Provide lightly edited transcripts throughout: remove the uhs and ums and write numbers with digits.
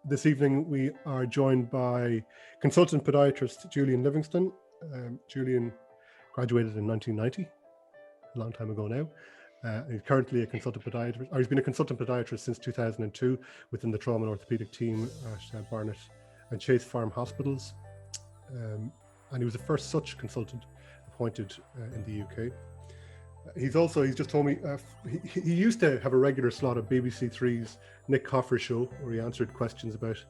This evening we are joined by consultant podiatrist Julian Livingstone. Julian graduated in 1990, a long time ago now. He's currently a consultant podiatrist, or he's been a consultant podiatrist since 2002 within the trauma and orthopedic team at Barnet and Chase Farm Hospitals. And he was the first such consultant appointed in the UK. He's just told me, he used to have a regular slot of BBC Three's Nick Coffer show where he answered questions about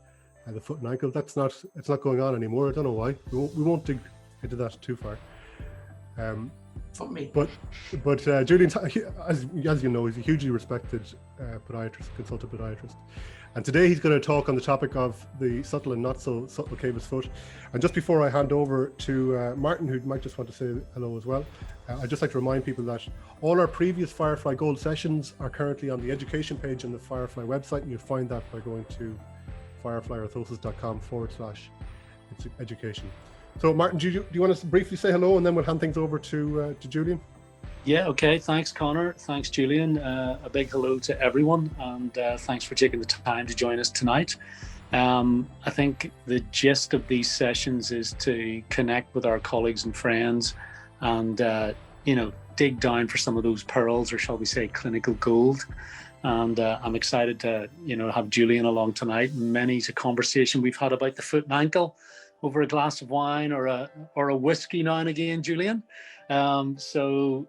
the foot and ankle. It's not going on anymore. I don't know why. We won't dig into that too far. Not me. But Julian, as you know, he's a hugely respected podiatrist, consultant podiatrist. And today he's going to talk on the topic of the subtle and not so subtle cavus foot. And just before I hand over to Martin, who might just want to say hello as well, I'd just like to remind people that all our previous Firefly Gold sessions are currently on the education page on the Firefly website, and you'll find that by going to fireflyorthoses.com/education. So Martin, do you want to briefly say hello, and then we'll hand things over to Julian? Yeah, okay. Thanks, Connor. Thanks, Julian. A big hello to everyone, and thanks for taking the time to join us tonight. I think the gist of these sessions is to connect with our colleagues and friends and, dig down for some of those pearls, or shall we say clinical gold. And I'm excited to, have Julian along tonight. Many's a conversation we've had about the foot and ankle over a glass of wine or a whiskey now and again, Julian. So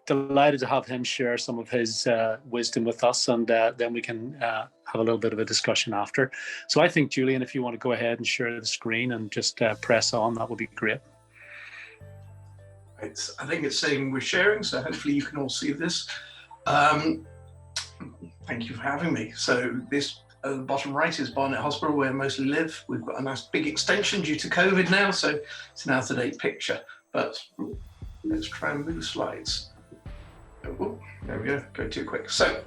delighted to have him share some of his wisdom with us, and then we can have a little bit of a discussion after. So I think, Julian, if you want to go ahead and share the screen and just press on, that would be great. I think it's saying we're sharing, so hopefully you can all see this. Thank you for having me. So this at the bottom right is Barnet Hospital, where I mostly live. We've got a nice big extension due to COVID now, so it's an out-of-date picture. But let's try and move slides. Oh, there we go, go too quick. So,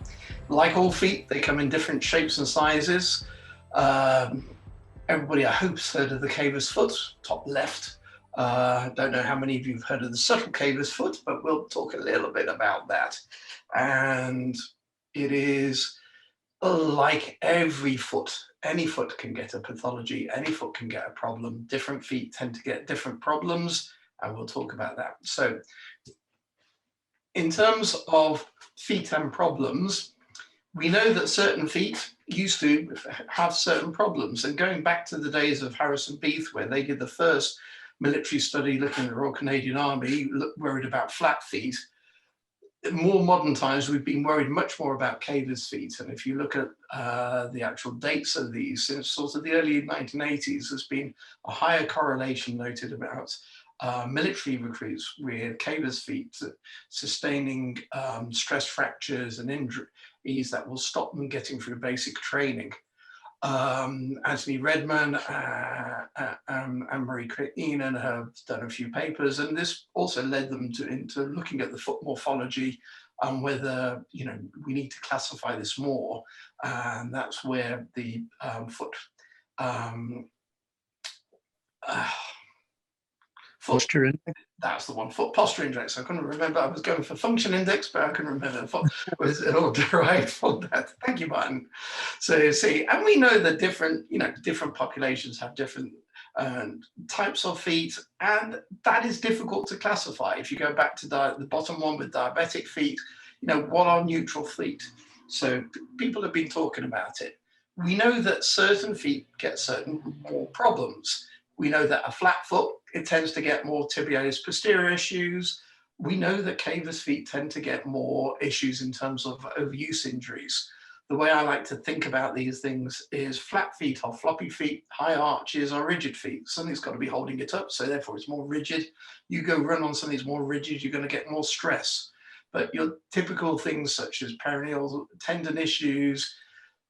like all feet, they come in different shapes and sizes. Everybody, I hope, has heard of the cavus foot, top left. Don't know how many of you have heard of the subtle cavus foot, but we'll talk a little bit about that. And it is like every foot, any foot can get a pathology, any foot can get a problem. Different feet tend to get different problems, and we'll talk about that. So in terms of feet and problems, we know that certain feet used to have certain problems. And going back to the days of Harris and Beath, where they did the first military study looking at the Royal Canadian Army, worried about flat feet. In more modern times, we've been worried much more about cavus feet. And if you look at the actual dates of these, since sort of the early 1980s, there's been a higher correlation noted about military recruits with cavus feet sustaining stress fractures and injuries that will stop them getting through basic training. Anthony Redman and Marie Enan have done a few papers, and this also led them into looking at the foot morphology and whether we need to classify this more, and that's where the foot posture index. That's the one, foot posture index. I couldn't remember. I was going for function index, but I couldn't remember the foot was all derived from that. Thank you, Martin. So see, and we know that different populations have different types of feet, and that is difficult to classify. If you go back to the bottom one with diabetic feet, what are neutral feet? So people have been talking about it. We know that certain feet get certain more problems. We know that a flat foot, it tends to get more tibialis posterior issues. We know that cavus feet tend to get more issues in terms of overuse injuries. The way I like to think about these things is flat feet are floppy feet, high arches are rigid feet. Something's got to be holding it up, so therefore it's more rigid. You go run on something that's more rigid, you're going to get more stress. But your typical things such as peroneal tendon issues,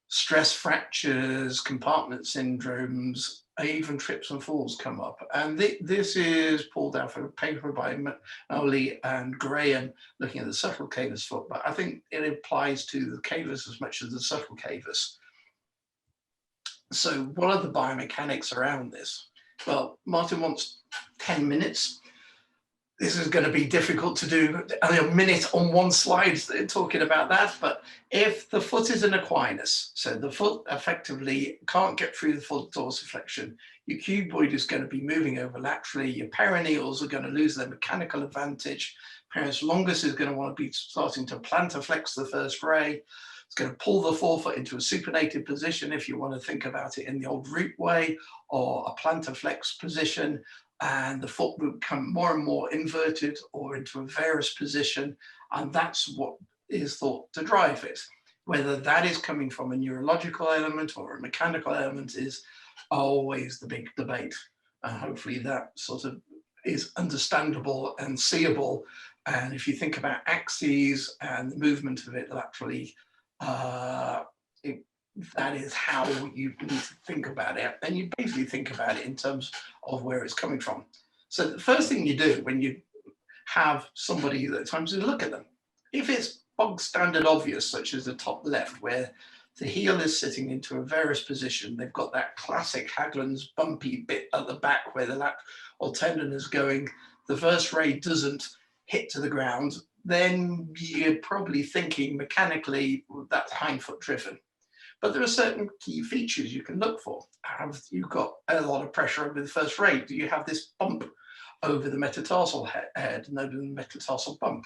stress fractures, compartment syndromes, even trips and falls come up. And this is pulled out from a paper by Manoli and Graham looking at the subtle cavus foot, but I think it applies to the cavus as much as the subtle cavus. So what are the biomechanics around this? Well, Martin wants 10 minutes. this is going to be difficult to do a minute on one slide talking about that, but if the foot is an equinus, so the foot effectively can't get through the full dorsiflexion, your cuboid is going to be moving over laterally, your perineals are going to lose their mechanical advantage, pes longus is going to want to be starting to plantarflex the first ray, it's going to pull the forefoot into a supinated position if you want to think about it in the old root way, or a plantarflex position, and the foot will become more and more inverted or into a varus position, and that's what is thought to drive it. Whether that is coming from a neurological element or a mechanical element is always the big debate. Hopefully that sort of is understandable and seeable, and if you think about axes and the movement of it laterally, that is how you need to think about it, and you basically think about it in terms of where it's coming from. So the first thing you do when you have somebody at times is look at them. If it's bog standard obvious, such as the top left, where the heel is sitting into a varus position, they've got that classic Haglund's bumpy bit at the back where the lateral tendon is going, the first ray doesn't hit to the ground, then you're probably thinking mechanically that's hindfoot driven. But there are certain key features you can look for. Have you got a lot of pressure over the first ray? Do you have this bump over the metatarsal head, known as the metatarsal bump?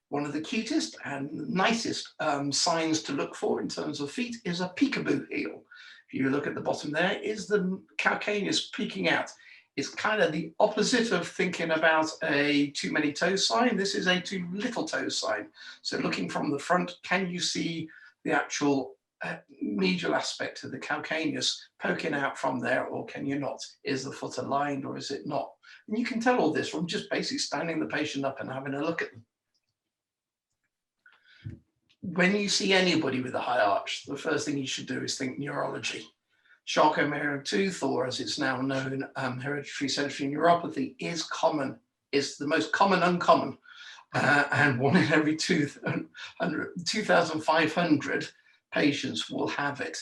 One of the cutest and nicest signs to look for in terms of feet is a peekaboo heel. If you look at the bottom there, is the calcaneus peeking out. It's kind of the opposite of thinking about a too many toes sign. This is a too little toes sign. So looking from the front, can you see the actual medial aspect of the calcaneus poking out from there, or can you not? Is the foot aligned or is it not? And you can tell all this from just basically standing the patient up and having a look at them. When you see anybody with a high arch, the first thing you should do is think neurology. Charcot-Marie-Tooth, or as it's now known, hereditary sensory neuropathy is common. It's the most common uncommon, and 1 in every 2,500 patients will have it.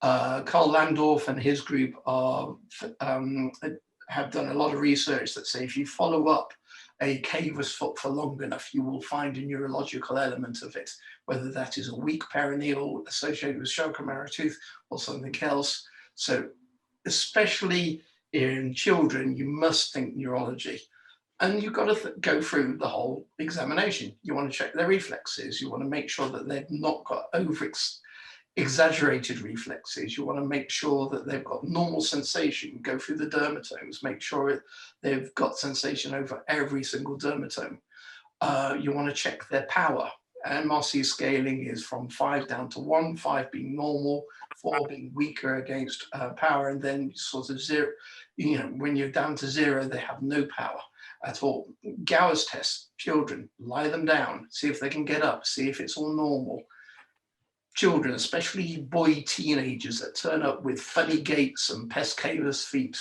Karl Landorf and his group have done a lot of research that say if you follow up a cavus foot for long enough, you will find a neurological element of it, whether that is a weak perineal associated with Charcot-Marie-Tooth or something else. So especially in children, you must think neurology. And you've got to go through the whole examination. You want to check their reflexes. You want to make sure that they've not got exaggerated reflexes. You want to make sure that they've got normal sensation. Go through the dermatomes, make sure they've got sensation over every single dermatome. You want to check their power. MRC scaling is from 5 down to 1, 5 being normal, 4 being weaker against power, and then sort of 0, you know, when you're down to 0, they have no power at all. Gowers test, children, lie them down, see if they can get up, see if it's all normal. Children, especially boy teenagers that turn up with funny gaits and Pes Cavus feet,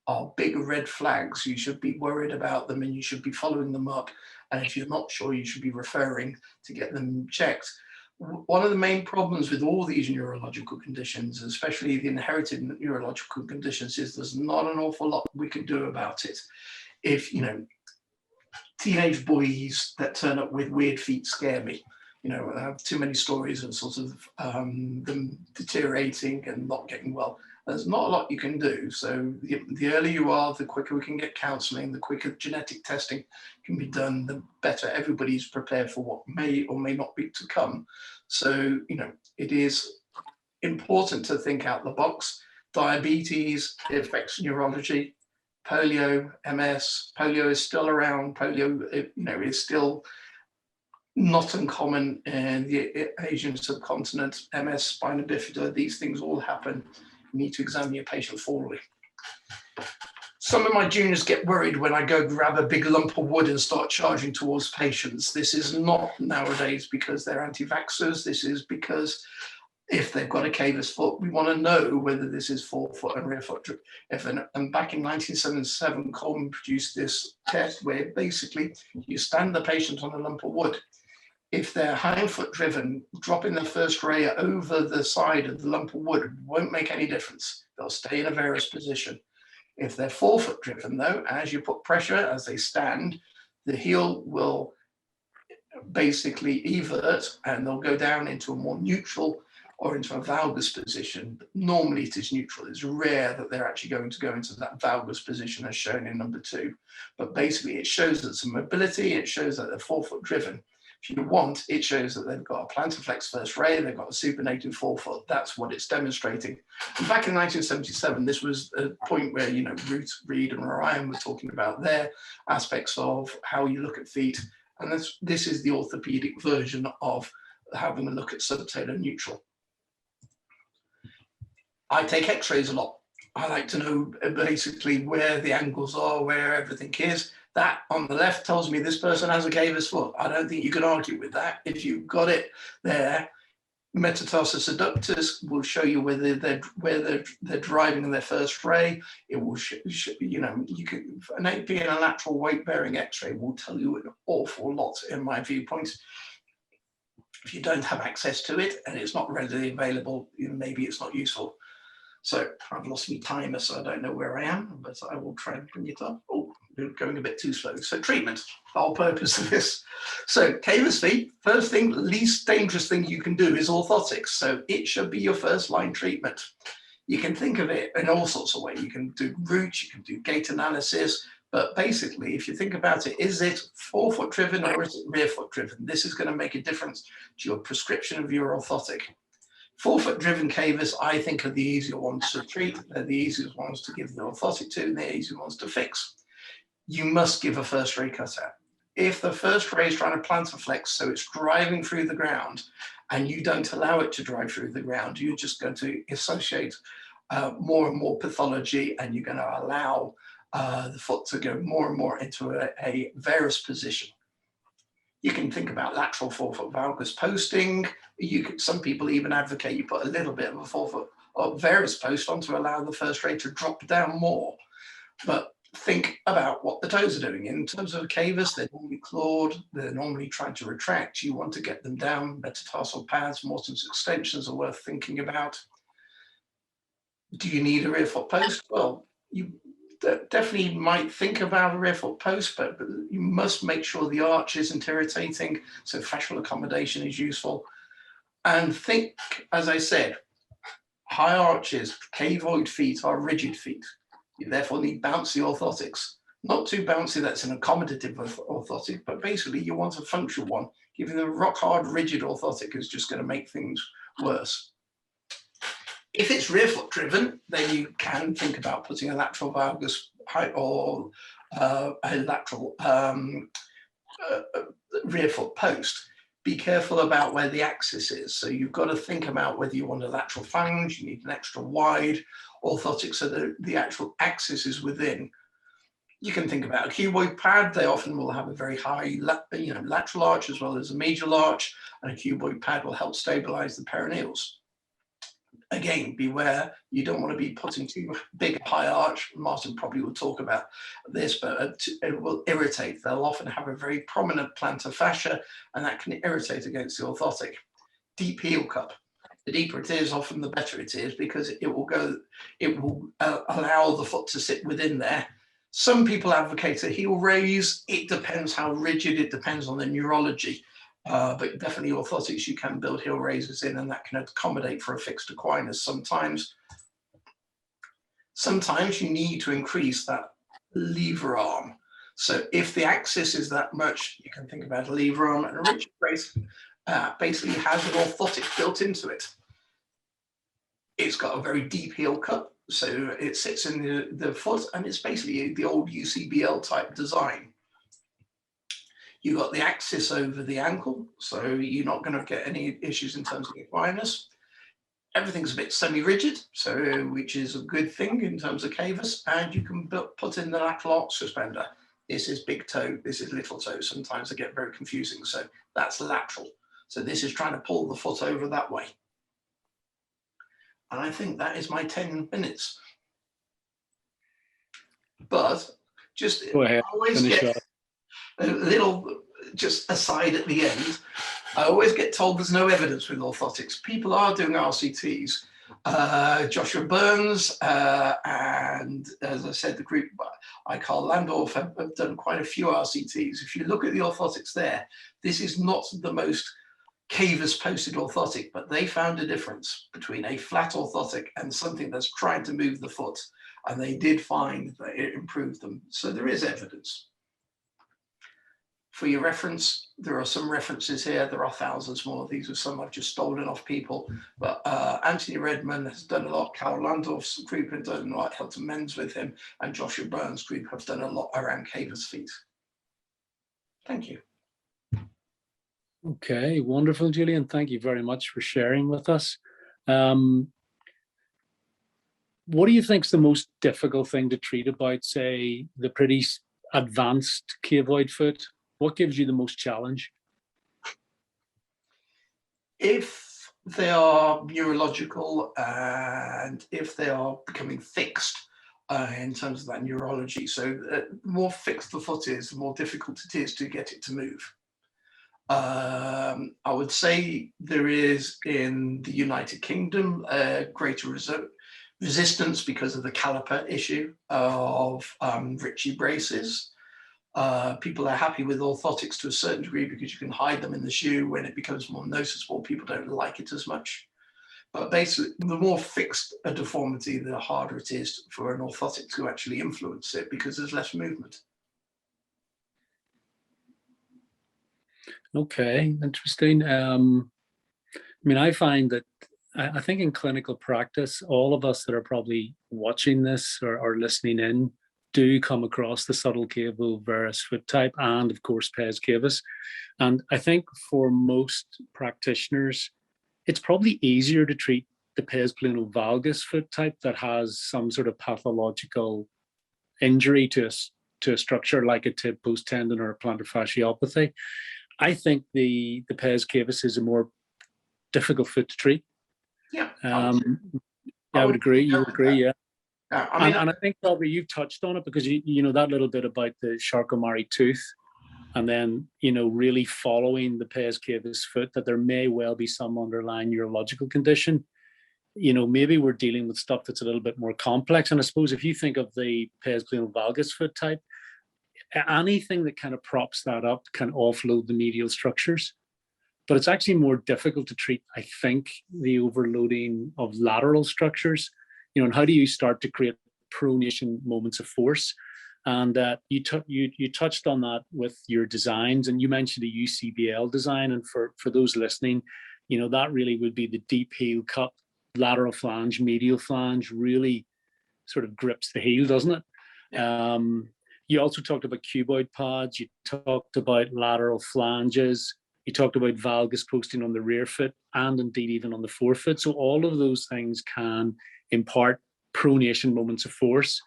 are big red flags. You should be worried about them and you should be following them up. And if you're not sure, you should be referring to get them checked. One of the main problems with all these neurological conditions, especially the inherited neurological conditions, is there's not an awful lot we can do about it. If, you know, teenage boys that turn up with weird feet scare me. You know, I have too many stories of sort of them deteriorating and not getting well. There's not a lot you can do. So the earlier you are, the quicker we can get counselling, the quicker genetic testing can be done, the better everybody's prepared for what may or may not be to come. So, you know, it is important to think out the box. Diabetes, it affects neurology. Polio, MS, polio is still around. Polio, you know, is still not uncommon in the Asian subcontinent. MS, spina bifida, these things all happen. You need to examine your patient thoroughly. Some of my juniors get worried when I go grab a big lump of wood and start charging towards patients. This is not nowadays because they're anti-vaxxers. This is because if they've got a cavus foot, we want to know whether this is forefoot and rear foot. And back in 1977, Coleman produced this test where basically you stand the patient on a lump of wood. If they're hindfoot driven, dropping the first ray over the side of the lump of wood won't make any difference. They'll stay in a varus position. If they're forefoot driven though, as you put pressure, as they stand, the heel will basically evert and they'll go down into a more neutral or into a valgus position. But normally it is neutral. It's rare that they're actually going to go into that valgus position as shown in number 2. But basically it shows that some mobility, it shows that they're forefoot driven. If you want, it shows that they've got a plantar flex first ray, they've got a supinated forefoot. That's what it's demonstrating. And back in 1977, this was a point where, you know, Ruth, Reed and Ryan were talking about their aspects of how you look at feet. And this is the orthopedic version of having a look at subtalar neutral. I take x-rays a lot. I like to know basically where the angles are, where everything is. That on the left tells me this person has a cavus foot. I don't think you can argue with that. If you've got it there, metatarsus adductors will show you whether they're driving their first ray. It will you know, you can, an AP and a lateral weight bearing x-ray will tell you an awful lot in my viewpoint. If you don't have access to it and it's not readily available, you know, maybe it's not useful. So I've lost my timer, so I don't know where I am, but I will try and bring it up. Oh, we're going a bit too slow. So treatment, the whole purpose of this. So cavus feet, first thing, least dangerous thing you can do is orthotics. So it should be your first line treatment. You can think of it in all sorts of ways. You can do root, you can do gait analysis, but basically, if you think about it, is it forefoot driven or is it rear foot driven? This is going to make a difference to your prescription of your orthotic. Forefoot driven cavus, I think, are the easier ones to treat. They're the easiest ones to give the orthotic to, and they're the easier ones to fix. You must give a first ray cutout. If the first ray is trying to plantar flex, so it's driving through the ground, and you don't allow it to drive through the ground, you're just going to associate more and more pathology, and you're going to allow the foot to go more and more into a varus position. You can think about lateral forefoot valgus posting. Some people even advocate you put a little bit of a forefoot or varus post on to allow the first ray to drop down more. But think about what the toes are doing. In terms of cavus, they're normally clawed, they're normally trying to retract. You want to get them down. Metatarsal pads, Morton's extensions are worth thinking about. Do you need a rear foot post? Well, you definitely might think about a rear foot post, but you must make sure the arch isn't irritating, so fascial accommodation is useful. And think, as I said, high arches, cavoid feet are rigid feet. You therefore need bouncy orthotics. Not too bouncy that's an accommodative orthotic, but basically you want a functional one. Giving them a rock hard rigid orthotic is just going to make things worse. If it's rear foot driven, then you can think about putting a lateral valgus or a lateral rear foot post. Be careful about where the axis is. So you've got to think about whether you want a lateral phalange, you need an extra wide orthotic so that the actual axis is within. You can think about a cuboid pad. They often will have a very high lateral arch as well as a medial arch, and a cuboid pad will help stabilize the perineals. Again, beware, you don't want to be putting too big a high arch. Martin probably will talk about this, but it will irritate. They'll often have a very prominent plantar fascia, and that can irritate against the orthotic. Deep heel cup. The deeper it is, often the better it is, because it will allow the foot to sit within there. Some people advocate a heel raise. It depends how rigid, it depends on the neurology. But definitely orthotics, you can build heel raises in, and that can accommodate for a fixed equinus. Sometimes you need to increase that lever arm. So if the axis is that much, you can think about a lever arm, and a rigid brace basically has an orthotic built into it. It's got a very deep heel cup, so it sits in the foot, and it's basically the old UCBL type design. You've got the axis over the ankle, so you're not going to get any issues in terms of the equinus. Everything's a bit semi-rigid, so which is a good thing in terms of cavus, and you can put in the lateral arch suspender. This is big toe, this is little toe. Sometimes they get very confusing, so that's lateral. So this is trying to pull the foot over that way. And I think that is my 10 minutes. But just always get a little just aside at the end. I always get told there's no evidence with orthotics. People are doing RCTs, Joshua Burns, and as I said, the group by Carl Landorf have done quite a few RCTs. If you look at the orthotics there, this is not the most Cavus posted orthotic, but they found a difference between a flat orthotic and something that's trying to move the foot. And they did find that it improved them. So there is evidence. For your reference, there are some references here. There are thousands more. These are some I've just stolen off people. But Anthony Redman has done a lot. Carl Landorf's group have done a lot. Hilton Men's with him. And Joshua Burns' group have done a lot around Cavus feet. Thank you. Okay, wonderful, Julian. Thank you very much for sharing with us. What do you think is the most difficult thing to treat about, say, the pretty advanced cavoid foot? What gives you the most challenge? If they are neurological and if they are becoming fixed in terms of that neurology, so the more fixed the foot is, the more difficult it is to get it to move. I would say there is in the United Kingdom greater resistance because of the caliper issue of Ritchie braces. People are happy with orthotics to a certain degree because you can hide them in the shoe. When it becomes more noticeable, people don't like it as much. But basically, the more fixed a deformity, the harder it is for an orthotic to actually influence it because there's less movement. Okay, interesting. I mean, I find that I think in clinical practice, all of us that are probably watching this or listening in do come across the subtle cavo varus foot type and, of course, Pes Cavus. And I think for most practitioners, it's probably easier to treat the Pes valgus foot type that has some sort of pathological injury to a structure like a tib post tendon or a plantar fasciopathy. I think the Pes Cavus is a more difficult foot to treat. Yeah, I would agree. You would agree, yeah. I mean, and I think probably you've touched on it because you know that little bit about the Charcot-Marie tooth, and then really following the Pes Cavus foot, that there may well be some underlying neurological condition. Maybe we're dealing with stuff that's a little bit more complex. And I suppose if you think of the Pes valgus foot type, anything that kind of props that up can offload the medial structures. But it's actually more difficult to treat, I think, the overloading of lateral structures. And how do you start to create pronation moments of force? And you touched on that with your designs, and you mentioned a UCBL design. And for those listening, that really would be the deep heel cut, lateral flange, medial flange, really sort of grips the heel, doesn't it? Yeah. You also talked about cuboid pads. You talked about lateral flanges. You talked about valgus posting on the rear foot and indeed even on the forefoot. So all of those things can impart pronation moments of force.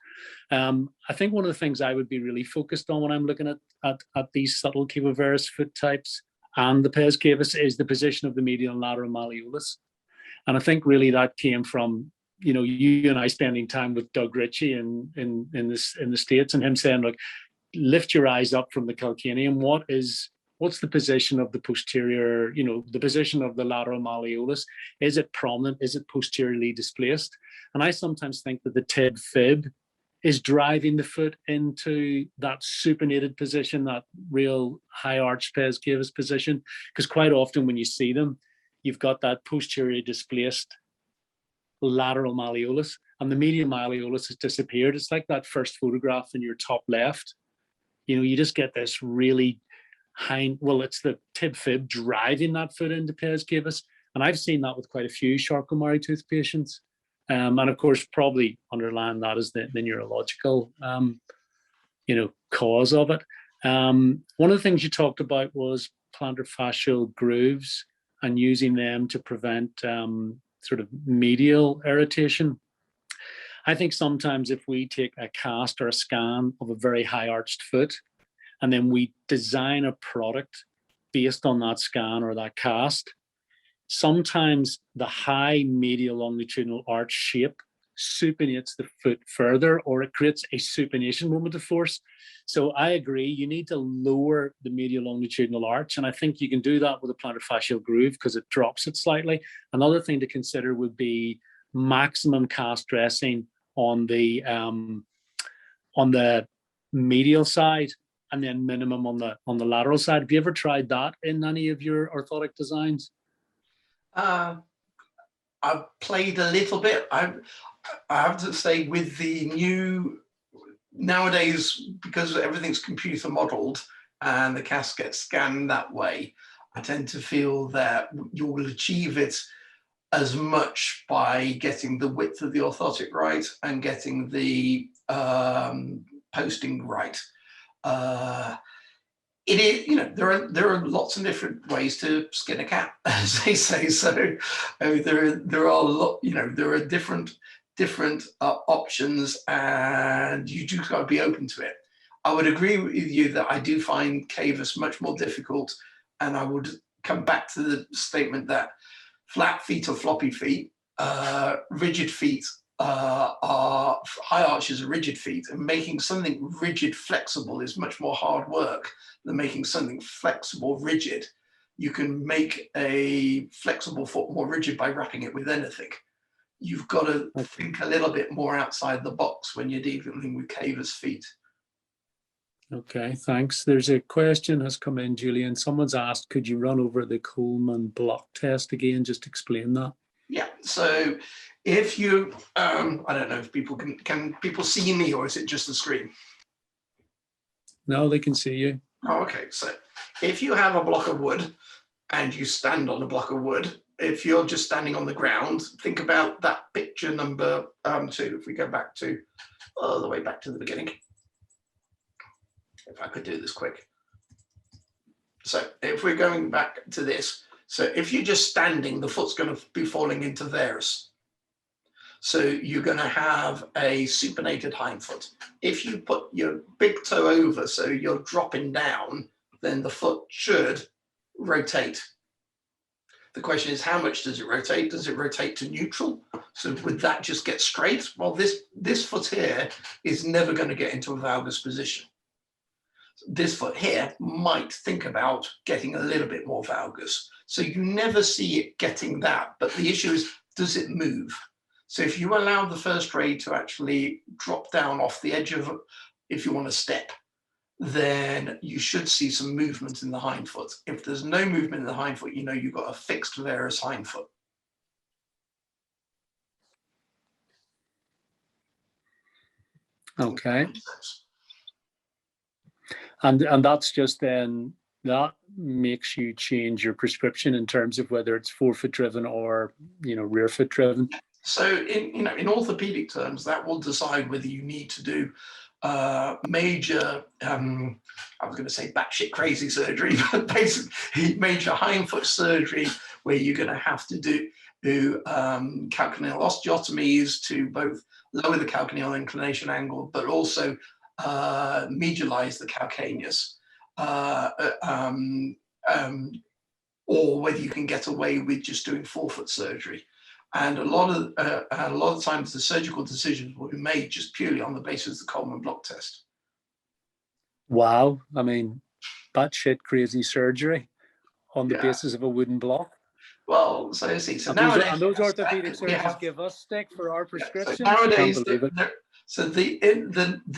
I think one of the things I would be really focused on when I'm looking at these subtle cavo varus foot types and the Pes Cavus is the position of the medial and lateral malleolus. And I think really that came from you and I spending time with Doug Ritchie in the States, and him saying, look, lift your eyes up from the calcaneum. What's the position of the posterior, the position of the lateral malleolus? Is it prominent? Is it posteriorly displaced? And I sometimes think that the tib fib is driving the foot into that supinated position, that real high arch Pes Cavus position, because quite often when you see them, you've got that posteriorly displaced lateral malleolus, and the medial malleolus has disappeared. It's like that first photograph in your top left. You just get this really it's the tib fib driving that foot into Pes Cavus, and I've seen that with quite a few Charcot-Marie tooth patients. And of course, probably underlying that is the neurological, cause of it. One of the things you talked about was plantar fascial grooves and using them to prevent sort of medial irritation. I think sometimes if we take a cast or a scan of a very high arched foot, and then we design a product based on that scan or that cast, sometimes the high medial longitudinal arch shape supinates the foot further, or it creates a supination moment of force. So I agree, you need to lower the medial longitudinal arch, and I think you can do that with a plantar fascial groove because it drops it slightly. Another thing to consider would be maximum cast dressing on the medial side, and then minimum on the lateral side. Have you ever tried that in any of your orthotic designs? I've played a little bit. I have to say, with the new nowadays, because everything's computer modeled and the cast gets scanned that way, I tend to feel that you will achieve it as much by getting the width of the orthotic right and getting the posting right. It is, you know, there are lots of different ways to skin a cat, as they say. So there are a lot, you know, there are different options, and you just got to be open to it. I would agree with you that I do find Cavus much more difficult, and I would come back to the statement that flat feet or floppy feet, rigid feet are high arches are rigid feet, and making something rigid flexible is much more hard work than making something flexible rigid. You can make a flexible foot more rigid by wrapping it with anything. You've got to think a little bit more outside the box when you're dealing with Cavus feet. Okay, thanks. There's a question has come in, Julian. Someone's asked, could you run over the Coleman block test again? Just explain that. Yeah, so if you, I don't know if people can people see me, or is it just the screen? No, they can see you. Oh, okay. So if you have a block of wood and you stand on a block of wood, if you're just standing on the ground, think about that picture number 2. If we go back to, all the way back to the beginning. If I could do this quick. So if we're going back to this, so if you're just standing, the foot's going to be falling into varus. So you're going to have a supinated hindfoot. If you put your big toe over, so you're dropping down, then the foot should rotate. The question is, how much does it rotate? Does it rotate to neutral? So would that just get straight? Well, this foot here is never going to get into a valgus position. This foot here might think about getting a little bit more valgus. So you never see it getting that. But the issue is, does it move? So if you allow the first ray to actually drop down off the edge of, if you want to step, then you should see some movement in the hindfoot. If there's no movement in the hindfoot, you know you've got a fixed varus hindfoot. Okay. And that's just then, that makes you change your prescription in terms of whether it's forefoot driven or, you know, rear foot driven. So in orthopedic terms, that will decide whether you need to do major, I was going to say batshit crazy surgery, but basically major hindfoot surgery, where you're going to have to do calcaneal osteotomies to both lower the calcaneal inclination angle, but also medialize the calcaneus, or whether you can get away with just doing forefoot surgery. And a lot of times the surgical decisions will be made just purely on the basis of the Coleman block test. Wow, I mean, batshit crazy surgery on the basis of a wooden block. Well, so see, so and nowadays, those orthopedic surgeons give us stick for our prescriptions. So nowadays, the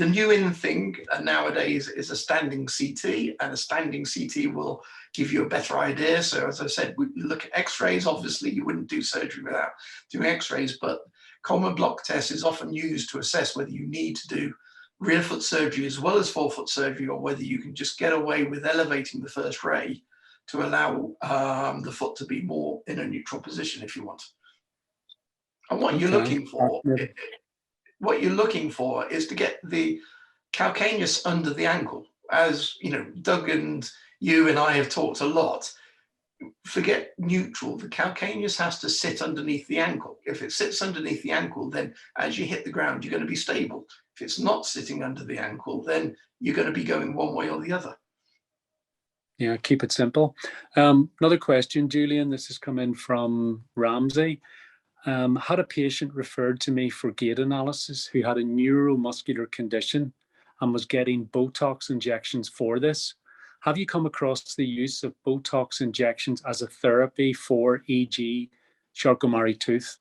new in thing nowadays is a standing CT, and a standing CT will give you a better idea. So as I said, we look at X-rays. Obviously, you wouldn't do surgery without doing X-rays, but Coleman block test is often used to assess whether you need to do rear foot surgery as well as forefoot surgery, or whether you can just get away with elevating the first ray to allow the foot to be more in a neutral position if you want. And what you're looking for, is to get the calcaneus under the ankle. As you know, Doug and you and I have talked a lot. Forget neutral. The calcaneus has to sit underneath the ankle. If it sits underneath the ankle, then as you hit the ground, you're going to be stable. If it's not sitting under the ankle, then you're going to be going one way or the other. Yeah, keep it simple. Another question, Julian, this has come in from Ramsey. Had a patient referred to me for gait analysis who had a neuromuscular condition and was getting Botox injections for this. Have you come across the use of Botox injections as a therapy for, e.g., Charcot-Marie tooth?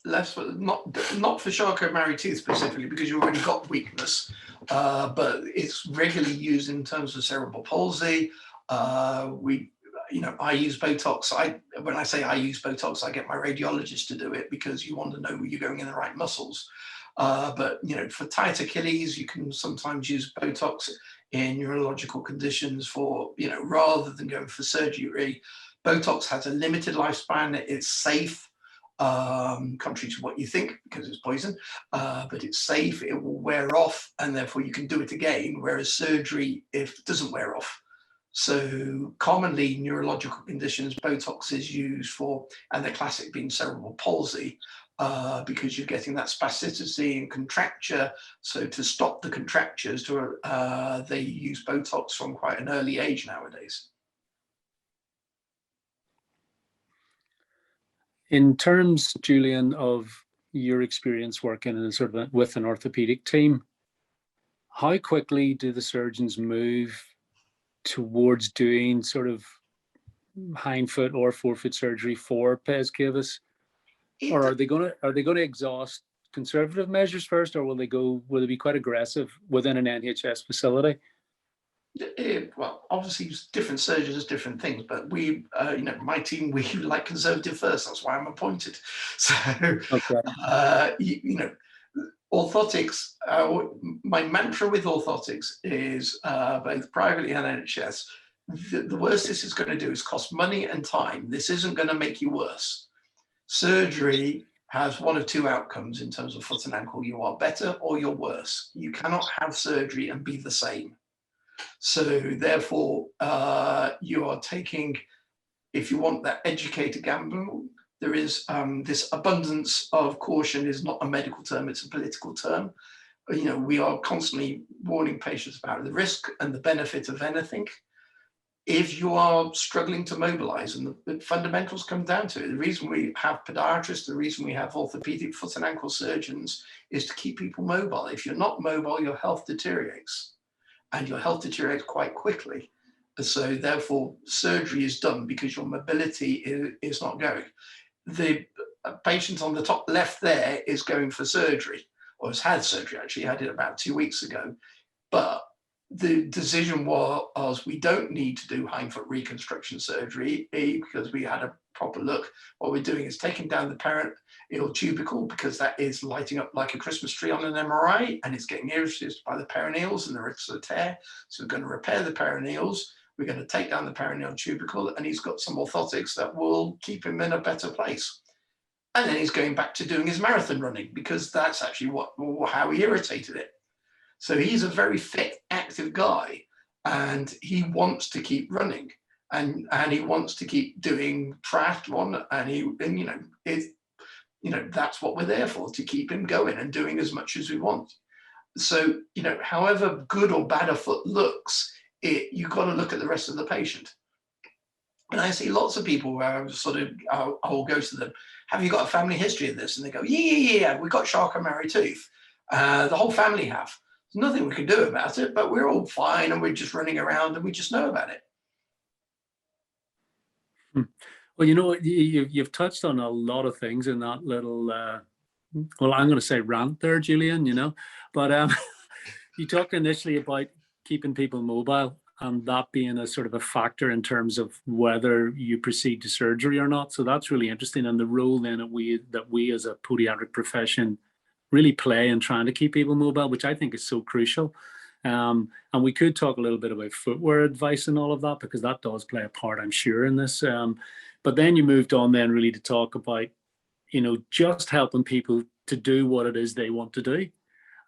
less for, not for Charcot-Marie tooth specifically, because you've already got weakness, but it's regularly used in terms of cerebral palsy. I use Botox. When I say I use Botox, I get my radiologist to do it, because you want to know where you're going in the right muscles. But for tight Achilles, you can sometimes use Botox in neurological conditions for, rather than going for surgery. Botox has a limited lifespan. It's safe, contrary to what you think, because it's poison, but it's safe. It will wear off, and therefore you can do it again, whereas surgery, if it doesn't wear off. So commonly, neurological conditions, Botox is used for, and the classic being cerebral palsy, because you're getting that spasticity and contracture. So to stop the contractures, they use Botox from quite an early age nowadays. In terms, Julian, of your experience working in with an orthopedic team, how quickly do the surgeons move towards doing sort of hindfoot or forefoot surgery for Pes Cavus? Or are they going to exhaust conservative measures first, or will they be quite aggressive within an NHS facility? Well, obviously different surgeons, different things, but we, my team, we like conservative first. That's why I'm appointed. So, okay. Orthotics, my mantra with orthotics is, both privately and NHS, the worst this is going to do is cost money and time. This isn't going to make you worse. Surgery has one of two outcomes in terms of foot and ankle. You are better or you're worse. You cannot have surgery and be the same. So therefore, you are taking, if you want that educated gamble, there is this abundance of caution is not a medical term, it's a political term. We are constantly warning patients about the risk and the benefit of anything. If you are struggling to mobilize, and the fundamentals come down to it, the reason we have podiatrists, the reason we have orthopedic foot and ankle surgeons is to keep people mobile. If you're not mobile, your health deteriorates, and your health deteriorates quite quickly. So therefore, surgery is done because your mobility is not going. The patient on the top left there is going for surgery, or has had surgery, actually. I did it about 2 weeks ago. But the decision was we don't need to do hindfoot reconstruction surgery because we had a proper look. What we're doing is taking down the perineal tubercle, because that is lighting up like a Christmas tree on an MRI, and it's getting irritated by the perineals and the risks of tear. So we're going to repair the perineals. We're going to take down the perineal tubercle, and he's got some orthotics that will keep him in a better place. And then he's going back to doing his marathon running, because that's actually how he irritated it. So he's a very fit, active guy, and he wants to keep running, and he wants to keep doing triathlon, and that's what we're there for, to keep him going and doing as much as we want. So, however good or bad a foot looks, you've got to look at the rest of the patient. And I see lots of people where I'll go to them, have you got a family history of this? And they go, yeah, we've got Charcot-Marie tooth. The whole family have. There's nothing we can do about it, but we're all fine, and we're just running around, and we just know about it. Well, you've touched on a lot of things in that little, I'm going to say rant there, Julian, but you talked initially about keeping people mobile, and that being a sort of a factor in terms of whether you proceed to surgery or not. So that's really interesting, and the role then that we as a podiatric profession really play in trying to keep people mobile, which I think is so crucial. And we could talk a little bit about footwear advice and all of that, because that does play a part, I'm sure, in this. But then you moved on then really to talk about, just helping people to do what it is they want to do.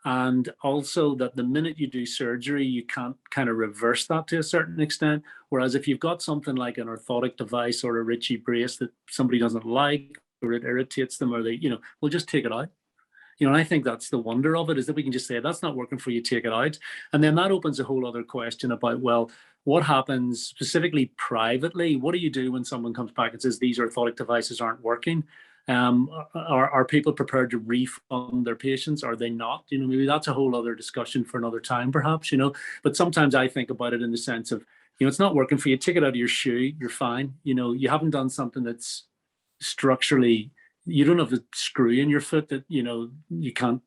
And also that the minute you do surgery, you can't kind of reverse that to a certain extent. Whereas if you've got something like an orthotic device or a Ritchie brace that somebody doesn't like, or it irritates them, or they, we'll just take it out. And I think that's the wonder of it, is that we can just say, that's not working for you, take it out. And then that opens a whole other question about, well, what happens specifically privately? What do you do when someone comes back and says, these orthotic devices aren't working? Are people prepared to refund their patients? Are they not? Maybe that's a whole other discussion for another time, perhaps, But sometimes I think about it in the sense of, it's not working for you, take it out of your shoe, you're fine. You haven't done something that's structurally you don't have a screw in your foot that, you can't,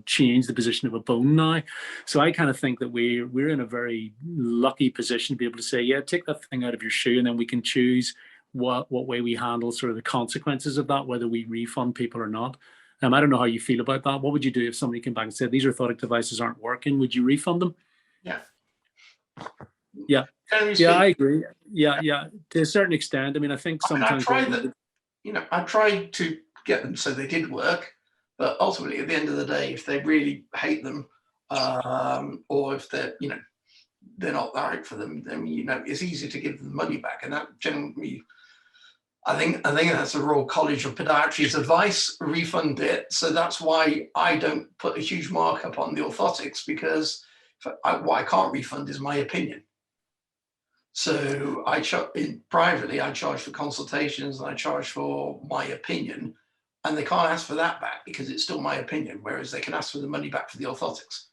change the position of a bone now. So I kind of think that we're in a very lucky position to be able to say, yeah, take that thing out of your shoe, and then we can choose what way we handle sort of the consequences of that, whether we refund people or not. I don't know how you feel about that. What would you do if somebody came back and said, these orthotic devices aren't working? Would you refund them? Yeah. Yeah. I agree. Yeah. To a certain extent. I mean, I think sometimes I tried to get them so they did work, but ultimately at the end of the day, if they really hate them, or if they're not right for them, then it's easy to give them money back. And that generally, I think that's the Royal College of Podiatry's advice: refund it. So that's why I don't put a huge markup on the orthotics, because what I can't refund is my opinion. So privately, I charge for consultations and I charge for my opinion, and they can't ask for that back because it's still my opinion, whereas they can ask for the money back for the orthotics.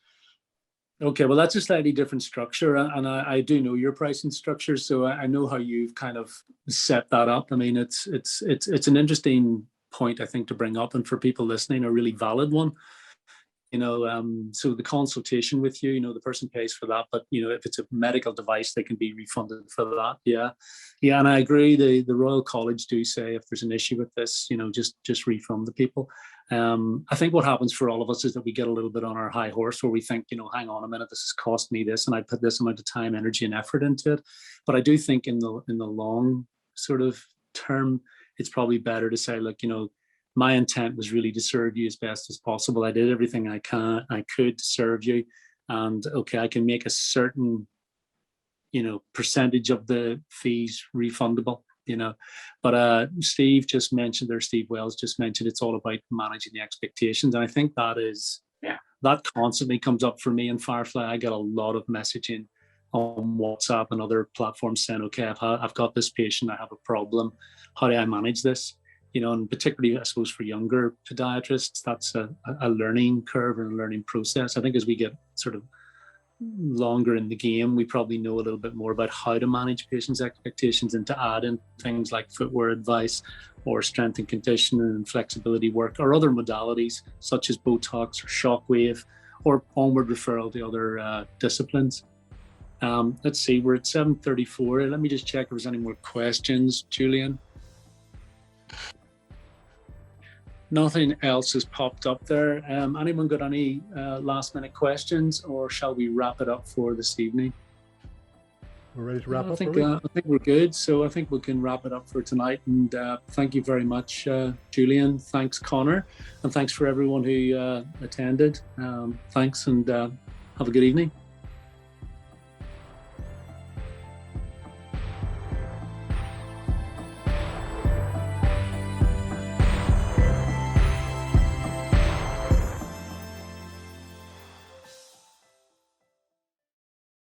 Okay, well, that's a slightly different structure, and I do know your pricing structure, so I know how you've kind of set that up. I mean, it's an interesting point, I think, to bring up, and for people listening, a really valid one. So the consultation with you, the person pays for that, but if it's a medical device, they can be refunded for that. Yeah, and I agree. The Royal College do say if there's an issue with this, just refund the people. I think what happens for all of us is that we get a little bit on our high horse, where we think, hang on a minute, this has cost me this, and I put this amount of time, energy, and effort into it. But I do think in the long sort of term, it's probably better to say, look, my intent was really to serve you as best as possible. I did everything I could to serve you, and okay, I can make a certain, percentage of the fees refundable. But Steve Wells just mentioned it's all about managing the expectations, and I think that constantly comes up for me in Firefly. I get a lot of messaging on WhatsApp and other platforms saying, okay, I've got this patient, I have a problem, how do I manage this? And particularly, I suppose, for younger podiatrists, that's a learning curve and a learning process. I think as we get sort of longer in the game, we probably know a little bit more about how to manage patients' expectations, and to add in things like footwear advice or strength and conditioning and flexibility work, or other modalities such as Botox or Shockwave, or onward referral to other disciplines. Let's see, we're at 7:34. Let me just check if there's any more questions, Julian. Nothing else has popped up there. Anyone got any last minute questions, or shall we wrap it up for this evening? We're ready to wrap up. I think we're good. So I think we can wrap it up for tonight. And thank you very much, Julian. Thanks, Connor. And thanks for everyone who attended. Thanks, and have a good evening.